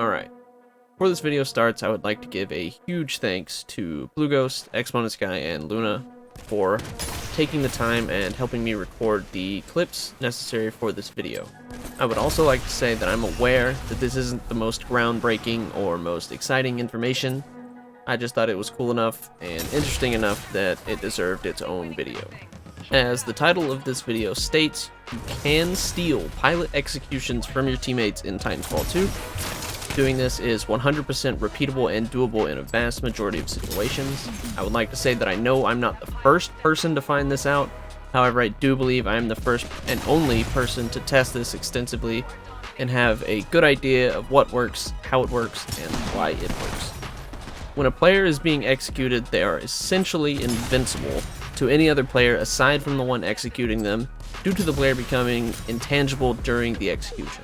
Alright, before this video starts, I would like to give a huge thanks to Blueghost, ExponentSky, and Luna for taking the time and helping me record the clips necessary for this video. I would also like to say that I'm aware that this isn't the most groundbreaking or most exciting information. I just thought it was cool enough and interesting enough that it deserved its own video. As the title of this video states, you can steal pilot executions from your teammates in Titanfall 2. Doing this is 100% repeatable and doable in a vast majority of situations. I would like to say that I know I'm not the first person to find this out. However, I do believe I am the first and only person to test this extensively and have a good idea of what works, how it works, and why it works. When a player is being executed, they are essentially invincible to any other player aside from the one executing them, due to the player becoming intangible during the execution.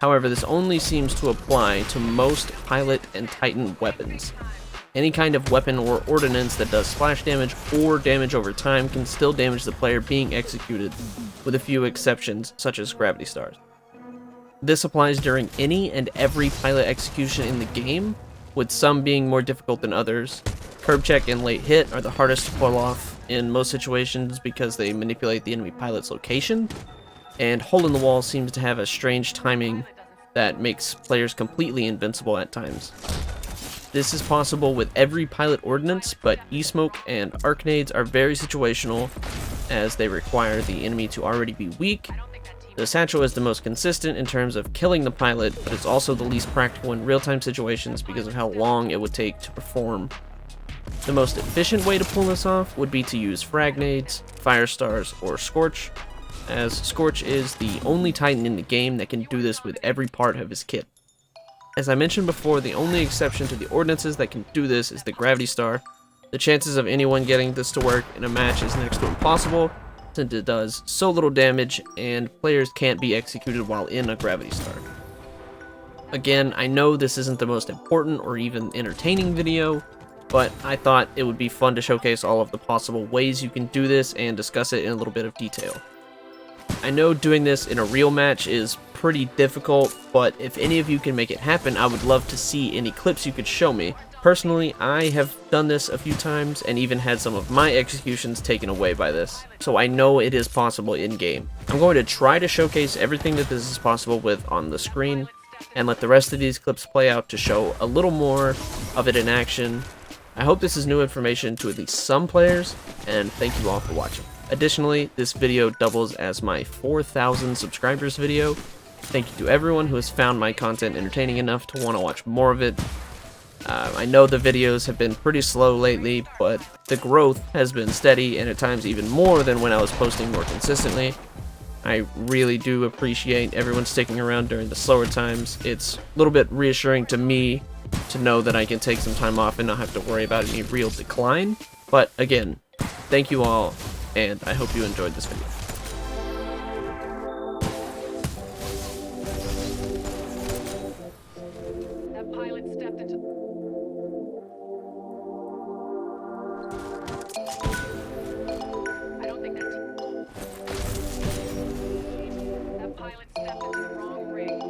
However, this only seems to apply to most pilot and Titan weapons. Any kind of weapon or ordnance that does splash damage or damage over time can still damage the player being executed, with a few exceptions such as gravity stars. This applies during any and every pilot execution in the game, with some being more difficult than others. Curb check and late hit are the hardest to pull off in most situations because they manipulate the enemy pilot's location, and hole in the wall seems to have a strange timing that makes players completely invincible at times. This is possible with every pilot ordnance, but e-smoke and arc nades are very situational as they require the enemy to already be weak. The Satchel is the most consistent in terms of killing the pilot, but it's also the least practical in real-time situations because of how long it would take to perform. The most efficient way to pull this off would be to use Frag Grenades, Firestars, or Scorch, as Scorch is the only Titan in the game that can do this with every part of his kit. As I mentioned before, the only exception to the ordnances that can do this is the Gravity Star. The chances of anyone getting this to work in a match is next to impossible, since it does so little damage and players can't be executed while in a Gravity Star. Again, I know this isn't the most important or even entertaining video, but I thought it would be fun to showcase all of the possible ways you can do this and discuss it in a little bit of detail. I know doing this in a real match is pretty difficult, but if any of you can make it happen, I would love to see any clips you could show me. Personally, I have done this a few times and even had some of my executions taken away by this, so I know it is possible in-game. I'm going to try to showcase everything that this is possible with on the screen, and let the rest of these clips play out to show a little more of it in action. I hope this is new information to at least some players, and thank you all for watching. Additionally, this video doubles as my 4,000 subscribers video. Thank you to everyone who has found my content entertaining enough to want to watch more of it. I know the videos have been pretty slow lately, but the growth has been steady and at times even more than when I was posting more consistently. I really do appreciate everyone sticking around during the slower times. It's a little bit reassuring to me to know that I can take some time off and not have to worry about any real decline. But again, thank you all, and I hope you enjoyed this video. That pilot stepped into... I don't think that pilot stepped into the wrong ring.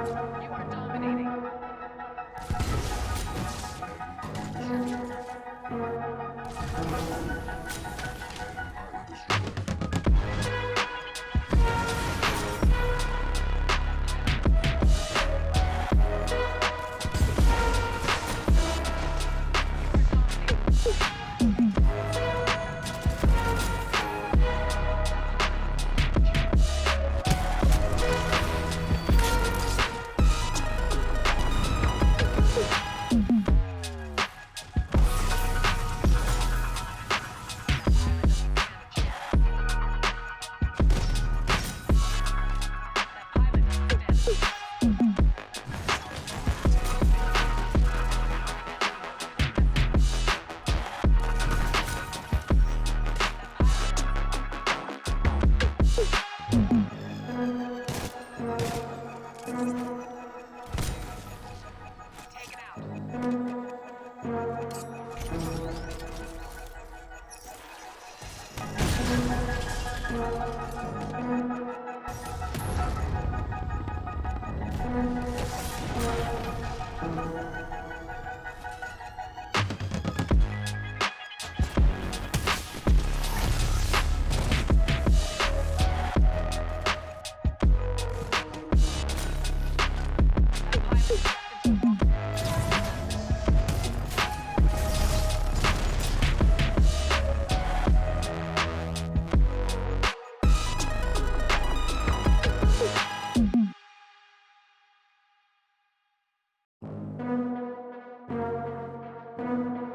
You are dominating. Taken out.